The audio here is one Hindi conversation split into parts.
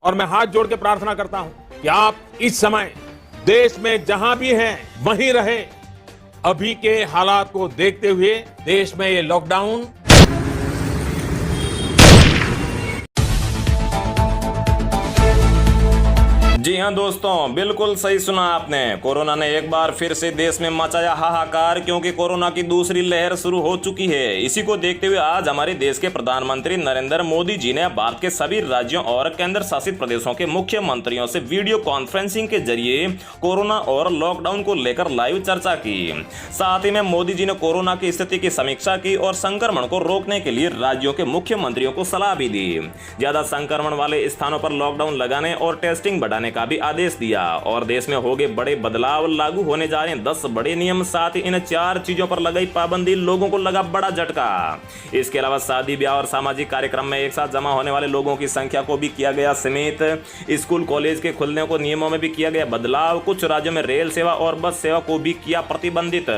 और मैं हाथ जोड़ के प्रार्थना करता हूं कि आप इस समय देश में जहां भी हैं वहीं रहे। अभी के हालात को देखते हुए देश में ये लॉकडाउन जी हां दोस्तों, बिल्कुल सही सुना आपने। कोरोना ने एक बार फिर से देश में मचाया हाहाकार, क्योंकि कोरोना की दूसरी लहर शुरू हो चुकी है। इसी को देखते हुए आज हमारे देश के प्रधानमंत्री नरेंद्र मोदी जी ने भारत के सभी राज्यों और केंद्र शासित प्रदेशों के मुख्यमंत्रियों से वीडियो कॉन्फ्रेंसिंग के जरिए कोरोना और लॉकडाउन को लेकर लाइव चर्चा की। साथ ही में मोदी जी ने कोरोना की स्थिति की समीक्षा की और संक्रमण को रोकने के लिए राज्यों के मुख्यमंत्रियों को सलाह भी दी। ज्यादा संक्रमण वाले स्थानों पर लॉकडाउन लगाने और टेस्टिंग बढ़ाने का भी आदेश दिया। और देश में हो गए बड़े बदलाव, लागू होने जा रहे हैं 10 बड़े नियम। साथ ही इन 4 चीजों पर लगाई पाबंदी, लोगों को लगा बड़ा झटका। इसके अलावा शादी ब्याह और सामाजिक कार्यक्रम में एक साथ जमा होने वाले लोगों की संख्या को भी किया गया सीमित। स्कूल कॉलेज के खुलने को नियमों में भी किया गया बदलाव। कुछ राज्यों में रेल सेवा और बस सेवा को भी किया प्रतिबंधित।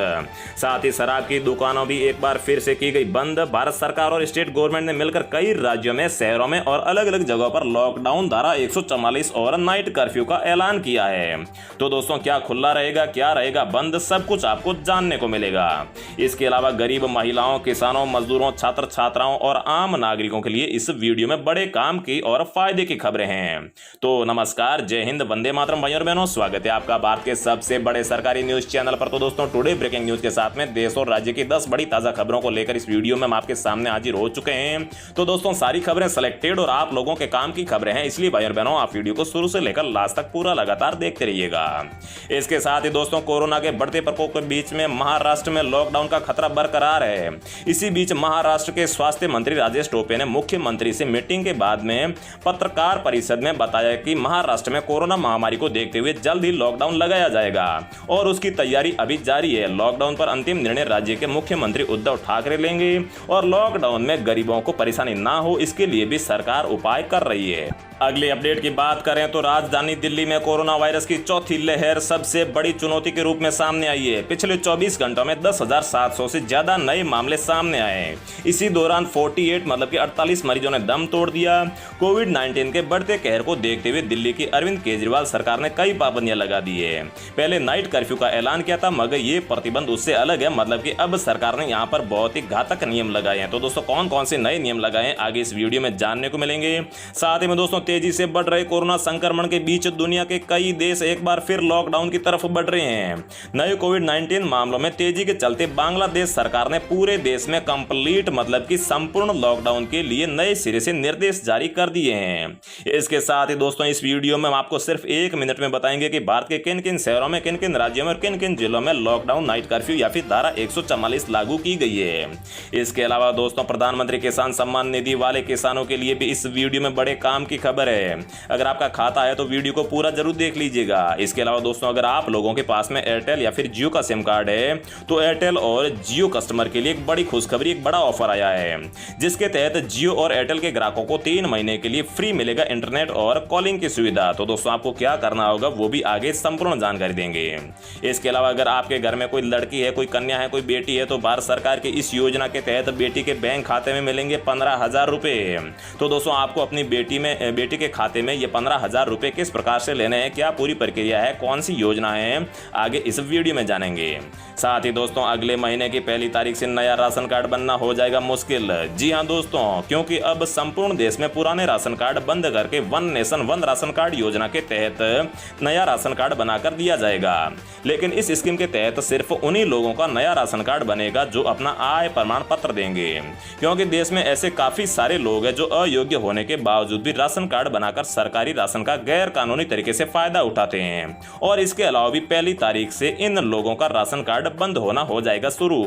साथ ही शराब की दुकानों भी एक बार फिर से की गई बंद। भारत सरकार और स्टेट गवर्नमेंट ने मिलकर कई राज्यों में, शहरों में और अलग अलग जगहों पर लॉकडाउन, धारा 144 और नाइट कर्फ्यू का ऐलान किया है। तो दोस्तों, क्या खुला रहेगा, क्या रहेगा बंद, सब कुछ आपको जानने को मिलेगा। इसके अलावा गरीब महिलाओं, किसानों, मजदूरों, छात्र छात्राओं और आम नागरिकों के लिए इस वीडियो में बड़े काम की और फायदे की खबरें हैं। तो नमस्कार, जय हिंद, वंदे मातरम भाइयों और बहनों, स्वागत है आपका भारत के सबसे बड़े सरकारी न्यूज चैनल पर। तो दोस्तों, टुडे ब्रेकिंग न्यूज के साथ में देश और राज्य की 10 बड़ी ताजा खबरों को लेकर इस वीडियो में हम आपके सामने हाजिर हो चुके हैं। तो दोस्तों, सारी खबरें सिलेक्टेड और आप लोगों के काम की खबरें हैं, इसलिए भाइयों और बहनों, आप वीडियो को शुरू से लेकर लास्ट तक पूरा लगातार देखते रहिएगा। इसके साथ ही दोस्तों, कोरोना के बढ़ते प्रकोप के बीच में महाराष्ट्र में लॉकडाउन का खतरा बरकरार है। इसी बीच महाराष्ट्र के स्वास्थ्य मंत्री राजेश टोपे ने मुख्यमंत्री से मीटिंग के बाद में पत्रकार परिषद में बताया कि महाराष्ट्र में कोरोना महामारी को देखते हुए जल्द ही लॉकडाउन लगाया जाएगा और उसकी तैयारी अभी जारी है। लॉकडाउन पर अंतिम निर्णय राज्य के मुख्यमंत्री उद्धव ठाकरे लेंगे और लॉकडाउन में गरीबों को परेशानी ना हो, इसके लिए भी सरकार उपाय कर रही है। अगली अपडेट की बात करें तो राजधानी दिल्ली में कोरोना वायरस की चौथी लहर सबसे बड़ी चुनौती के रूप में सामने आई है। पिछले 24 घंटों में 10,700 से ज्यादा नए मामले सामने आए। इसी दौरान 48 मरीजों ने दम तोड़ दिया। कोविड-19 के बढ़ते कहर को देखते हुए दिल्ली की अरविंद केजरीवाल सरकार ने कई पाबंदियां लगा दी है। पहले नाइट कर्फ्यू का ऐलान किया था, मगर ये प्रतिबंध उससे अलग है। मतलब कि अब सरकार ने यहाँ पर बहुत ही घातक नियम लगाए हैं। तो दोस्तों, कौन कौन से नए नियम लगाए हैं आगे इस वीडियो में जानने को मिलेंगे। साथ ही में दोस्तों, तेजी से बढ़ रहे कोरोना संक्रमण के बीच दुनिया के कई देश एक बार फिर लॉकडाउन की तरफ बढ़ रहे हैं। नए कोविड-19 मामलों में तेजी के चलते बांग्लादेश सरकार ने पूरे देश में कंप्लीट, मतलब कि संपूर्ण लॉकडाउन के लिए नए सिरे से निर्देश जारी कर दिए हैं। इसके साथ ही दोस्तों, इस वीडियो में हम आपको सिर्फ 1 मिनट में बताएंगे कि भारत के किन किन शहरों में, किन किन राज्यों में और किन किन जिलों में लॉकडाउन, नाइट कर्फ्यू या फिर धारा 144 लागू की गई है। इसके अलावा दोस्तों, प्रधानमंत्री किसान सम्मान निधि वाले किसानों के लिए भी इस वीडियो में बड़े काम की खबर है। अगर आपका खाता है तो वीडियो को पूरा जरूर देख लीजिएगा। इसके अलावा दोस्तों, अगर आप लोगों के पास में एयरटेल या फिर जियो का सिम कार्ड है तो एयरटेल और जियो कस्टमर के लिए एक बड़ी खुशखबरी, एक बड़ा ऑफर आया है, जिसके तहत जियो और एयरटेल के ग्राहकों को 3 महीने के लिए फ्री मिलेगा इंटरनेट और कॉलिंग की सुविधा। तो दोस्तों, आपको क्या करना होगा वो भी आगे संपूर्ण जानकारी देंगे। इसके अलावा अगर आपके घर में कोई लड़की है, कोई कन्या है, कोई बेटी है तो भारत सरकार की इस योजना के तहत बेटी के बैंक खाते में मिलेंगे 15,000 रुपए। तो दोस्तों, आपको अपनी बेटी के खाते में ये 15,000 रुपए किस प्रकार से लेने हैं, क्या पूरी प्रक्रिया है, कौन सी योजना है, आगे इस वीडियो में जानेंगे। साथ ही दोस्तों, अगले महीने की 1 तारीख से नया राशन कार्ड बनना हो जाएगा मुश्किल। जी हां दोस्तों, क्योंकि अब संपूर्ण देश में पुराने राशन कार्ड बंद करके one nation one ration card योजना के तहत नया राशन कार्ड बनाकर दिया जाएगा। लेकिन इस स्कीम के तहत सिर्फ उन्हीं लोगों का नया राशन कार्ड बनेगा जो अपना आय प्रमाण पत्र देंगे, क्योंकि देश में ऐसे काफी सारे लोग हैं जो अयोग्य होने के बावजूद भी राशन कार्ड बनाकर सरकारी राशन का गैर कानूनी तरीके से फायदा उठाते हैं। और इसके अलावा भी 1 तारीख से इन लोगों का राशन कार्ड बंद होना हो जाएगा शुरू।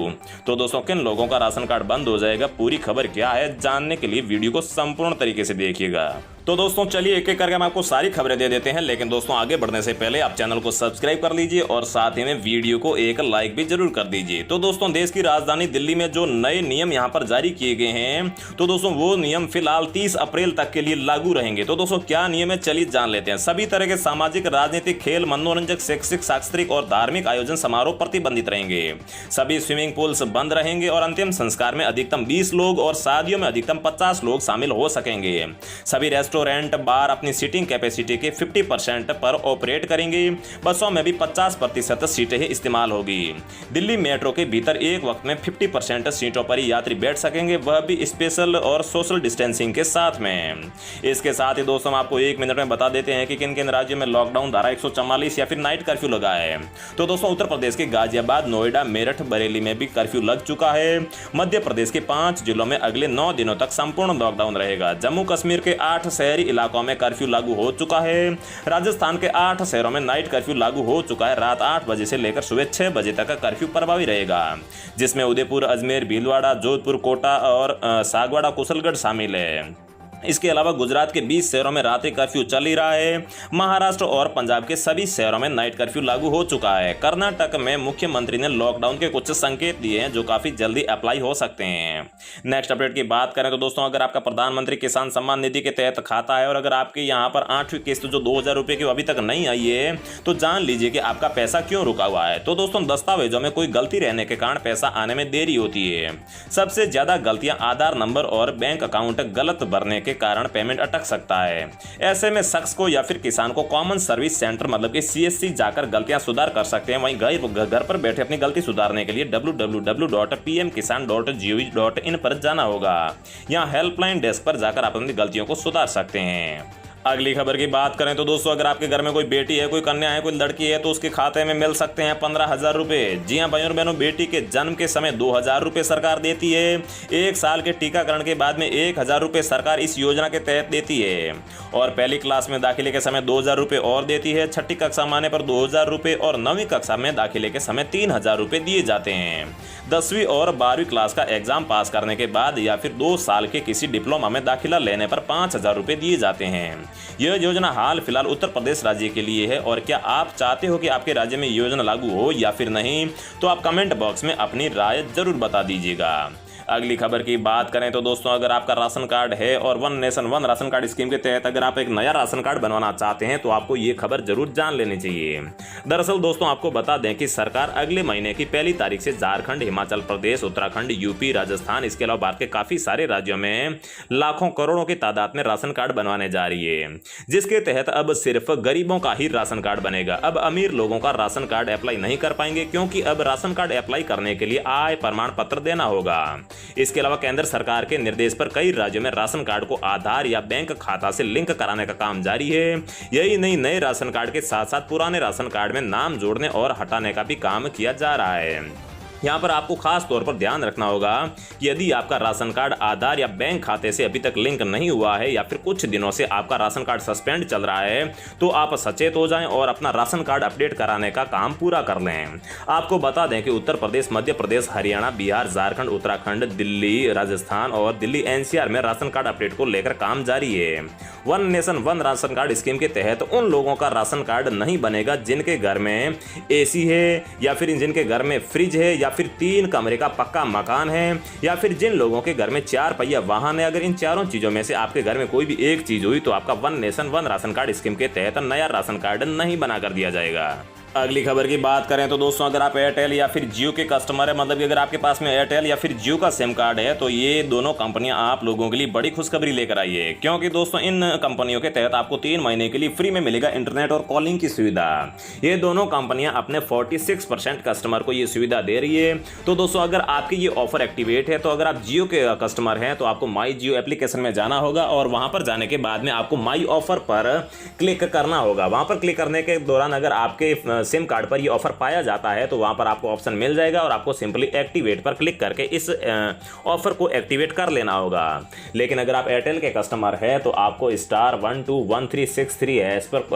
तो दोस्तों, किन लोगों का राशन कार्ड बंद हो जाएगा, पूरी खबर क्या है, जानने के लिए वीडियो को संपूर्ण तरीके से देखिएगा। तो दोस्तों, चलिए एक एक करके हम आपको सारी खबरें दे देते हैं। लेकिन दोस्तों, आगे बढ़ने से पहले आप चैनल को सब्सक्राइब कर लीजिए और साथ ही में वीडियो को एक लाइक भी जरूर कर दीजिए। तो दोस्तों, देश की राजधानी दिल्ली में जो नए नियम यहां पर जारी किए गए हैं, तो दोस्तों वो नियम फिलहाल 30 अप्रैल तक के लिए लागू रहेंगे। तो दोस्तों, क्या नियम है, चलिए जान लेते हैं। सभी तरह के सामाजिक, राजनीतिक, खेल, मनोरंजक, शैक्षिक, सांस्कृतिक और धार्मिक आयोजन समारोह प्रतिबंधित रहेंगे। सभी स्विमिंग पूल्स बंद रहेंगे और अंतिम संस्कार में अधिकतम 20 लोग और शादियों में अधिकतम 50 लोग शामिल हो सकेंगे। सभी रेस्टोरेंट रेस्टोरेंट, बार अपनी सीटिंग कैपेसिटी के 50% पर ऑपरेट करेंगी। बसों में भी 50% सीटें ही इस्तेमाल होगी। दिल्ली मेट्रो के भीतर एक वक्त में 50% सीटों पर ही यात्री बैठ सकेंगे, वह भी स्पेशल और सोशल डिस्टेंसिंग के साथ में। इसके साथ ही दोस्तों आपको 1 मिनट में बता देते हैं कि किन किन राज्यों में लॉकडाउन धारा 144 या फिर नाइट कर्फ्यू लगा है। तो दोस्तों उत्तर प्रदेश के गाजियाबाद, नोएडा, मेरठ, बरेली में भी कर्फ्यू लग चुका है। मध्य प्रदेश के 5 जिलों में अगले 9 दिनों तक संपूर्ण लॉकडाउन रहेगा। जम्मू कश्मीर के 8 शहरी इलाकों में कर्फ्यू लागू हो चुका है। राजस्थान के 8 शहरों में नाइट कर्फ्यू लागू हो चुका है। रात 8 बजे से लेकर सुबह 6 बजे तक का कर्फ्यू प्रभावी रहेगा, जिसमें उदयपुर, अजमेर, भीलवाड़ा, जोधपुर, कोटा और सागवाड़ा, कुशलगढ़ शामिल है। इसके अलावा गुजरात के 20 शहरों में रात्रि कर्फ्यू चल ही रहा है। महाराष्ट्र और पंजाब के सभी शहरों में नाइट कर्फ्यू लागू हो चुका है। कर्नाटक में मुख्यमंत्री ने लॉकडाउन के कुछ संकेत दिए हैं जो काफी जल्दी अप्लाई हो सकते हैं। नेक्स्ट अपडेट की बात करें तो दोस्तों अगर आपका प्रधानमंत्री किसान सम्मान निधि के तहत खाता है और अगर आपके यहाँ पर 8वीं किस्त जो 2000 रुपये की अभी तक नहीं आई है तो जान लीजिए कि आपका पैसा क्यों रुका हुआ है। तो दोस्तों दस्तावेजों में कोई गलती रहने के कारण पैसा आने में देरी होती है। सबसे ज्यादा गलतियां आधार नंबर और बैंक अकाउंट गलत भरने के कारण पेमेंट अटक सकता है। ऐसे में शख्स को या फिर किसान को कॉमन सर्विस सेंटर मतलब कि CSC जाकर गलतियां सुधार कर सकते हैं। वहीं घर पर बैठे अपनी गलती सुधारने के लिए www.pmkisan.gov.in पर जाना होगा। यहां हेल्पलाइन डेस्क पर जाकर आप अपनी गलतियों को सुधार सकते हैं। अगली खबर की बात करें तो दोस्तों अगर आपके घर में कोई बेटी है, कोई कन्या है, कोई लड़की है तो उसके खाते में मिल सकते हैं 15,000 रुपये। जी हां भाइयों और बहनों, बेटी के जन्म के समय 2,000 रुपये सरकार देती है। 1 साल के टीकाकरण के बाद में 1,000 रुपये सरकार इस योजना के तहत देती है और पहली क्लास में दाखिले के समय 2,000 रुपये और देती है। 6ठी कक्षा में आने पर 2,000 रुपये और 9वीं कक्षा में दाखिले के समय 3,000 रुपये दिए जाते हैं। 10वीं और 12वीं क्लास का एग्जाम पास करने के बाद या फिर 2 साल के किसी डिप्लोमा में दाखिला लेने पर 5,000 रुपये दिए जाते हैं। यह योजना हाल फिलहाल उत्तर प्रदेश राज्य के लिए है और क्या आप चाहते हो कि आपके राज्य में योजना लागू हो या फिर नहीं, तो आप कमेंट बॉक्स में अपनी राय जरूर बता दीजिएगा। अगली खबर की बात करें तो दोस्तों अगर आपका राशन कार्ड है और one nation one ration card scheme के तहत अगर आप एक नया राशन कार्ड बनवाना चाहते हैं तो आपको ये खबर जरूर जान लेनी चाहिए। दरअसल दोस्तों आपको बता दें कि सरकार अगले महीने की 1 तारीख से झारखंड, हिमाचल प्रदेश, उत्तराखंड, यूपी, राजस्थान, इसके अलावा भारत के काफी सारे राज्यों में लाखों करोड़ों की तादाद में राशन कार्ड बनवाने जा रही है, जिसके तहत अब सिर्फ गरीबों का ही राशन कार्ड बनेगा। अब अमीर लोगों का राशन कार्ड अप्लाई नहीं कर पाएंगे क्योंकि अब राशन कार्ड अप्लाई करने के लिए आय प्रमाण पत्र देना होगा। इसके अलावा केंद्र सरकार के निर्देश पर कई राज्यों में राशन कार्ड को आधार या बैंक खाता से लिंक कराने का काम जारी है। यही नहीं, नए राशन कार्ड के साथ साथ पुराने राशन कार्ड में नाम जोड़ने और हटाने का भी काम किया जा रहा है। यहाँ पर आपको खास तौर पर ध्यान रखना होगा कि यदि आपका राशन कार्ड आधार या बैंक खाते से अभी तक लिंक नहीं हुआ है या फिर कुछ दिनों से आपका राशन कार्ड सस्पेंड चल रहा है तो आप सचेत हो जाएं और अपना राशन कार्ड अपडेट कराने का काम पूरा कर लें। आपको बता दें कि उत्तर प्रदेश, मध्य प्रदेश, हरियाणा, बिहार, झारखंड, उत्तराखंड, दिल्ली, राजस्थान और दिल्ली NCR में राशन कार्ड अपडेट को लेकर काम जारी है। One nation one ration card scheme के तहत उन लोगों का राशन कार्ड नहीं बनेगा जिनके घर में AC है या फिर जिनके घर में फ्रिज है या फिर 3 कमरे का पक्का मकान है या फिर जिन लोगों के घर में 4 पहिया वाहन है। अगर इन चारों चीजों में से आपके घर में कोई भी एक चीज हुई तो आपका one nation one ration card scheme के तहत नया राशन कार्ड नहीं बना कर दिया जाएगा। अगली खबर की बात करें तो दोस्तों अगर आप एयरटेल या फिर जियो के कस्टमर है, मतलब कि अगर आपके पास में एयरटेल या फिर जियो का सिम कार्ड है तो ये दोनों कंपनियां आप लोगों के लिए बड़ी खुशखबरी लेकर आई है, क्योंकि दोस्तों इन कंपनियों के तहत आपको 3 महीने के लिए फ्री में मिलेगा इंटरनेट और कॉलिंग की सुविधा। ये दोनों कंपनियां अपने 46% कस्टमर को ये सुविधा दे रही है। तो दोस्तों अगर आपकी ये ऑफर एक्टिवेट है तो अगर आप जियो के कस्टमर हैं तो आपको माई जियो एप्लीकेशन में जाना होगा और वहां पर जाने के बाद में आपको माई ऑफर पर क्लिक करना होगा। वहां पर क्लिक करने के दौरान अगर आपके सिम कार्ड पर ये ऑफर पाया जाता है तो वहां पर आपको ऑप्शन मिल जाएगा और आपको सिंपली एक्टिवेट पर क्लिक करके इस ऑफर को एक्टिवेट कर लेना होगा। लेकिन अगर आप एयरटेल के कस्टमर है तो आपको *121363 पर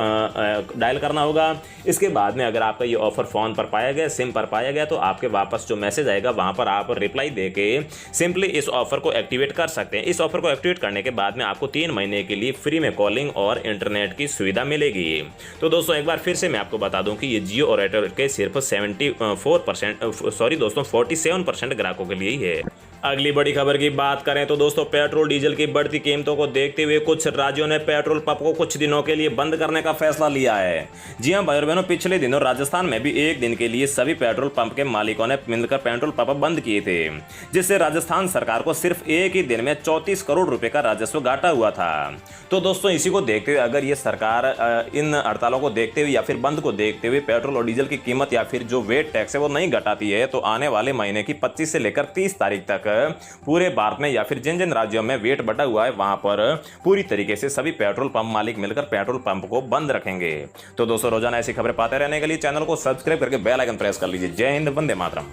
डायल करना होगा। इसके बाद में अगर आपका ये ऑफर फोन पर पाया गया, सिम पर पाया गया तो आपके वापस जो मैसेज आएगा वहां पर आप रिप्लाई देके सिंपली इस ऑफर को एक्टिवेट कर सकते हैं। इस ऑफर को एक्टिवेट करने के बाद में आपको 3 महीने के लिए फ्री में कॉलिंग और इंटरनेट की सुविधा मिलेगी। तो दोस्तों एक बार फिर से मैं आपको बता दूं कि ये जियो और एयरटेल के सिर्फ 47% ग्राहकों के लिए ही है। अगली बड़ी खबर की बात करें तो दोस्तों पेट्रोल डीजल की बढ़ती कीमतों को देखते हुए कुछ राज्यों ने पेट्रोल पंप को कुछ दिनों के लिए बंद करने का फैसला लिया है। जी हां भाई और बहनों, पिछले दिनों राजस्थान में भी एक दिन के लिए सभी पेट्रोल पंप के मालिकों ने मिलकर पेट्रोल पंप बंद किए थे, जिससे राजस्थान सरकार को सिर्फ एक ही दिन में 34 करोड़ रुपए का राजस्व घाटा हुआ था। तो दोस्तों इसी को देखते हुए अगर ये सरकार इन हड़तालों को देखते हुए या फिर बंद को देखते हुए पेट्रोल और डीजल की कीमत या फिर जो वेट टैक्स है वो नहीं घटाती है, तो आने वाले महीने की 25 से लेकर 30 तारीख तक पूरे भारत में या फिर जिन जिन राज्यों में वेट बढ़ा हुआ है वहां पर पूरी तरीके से सभी पेट्रोल पंप मालिक मिलकर पेट्रोल पंप को बंद रखेंगे। तो दोस्तों रोजाना ऐसी खबरें पाते रहने के लिए चैनल को सब्सक्राइब करके बेल आइकन प्रेस कर लीजिए। जय हिंद, वंदे मातरम।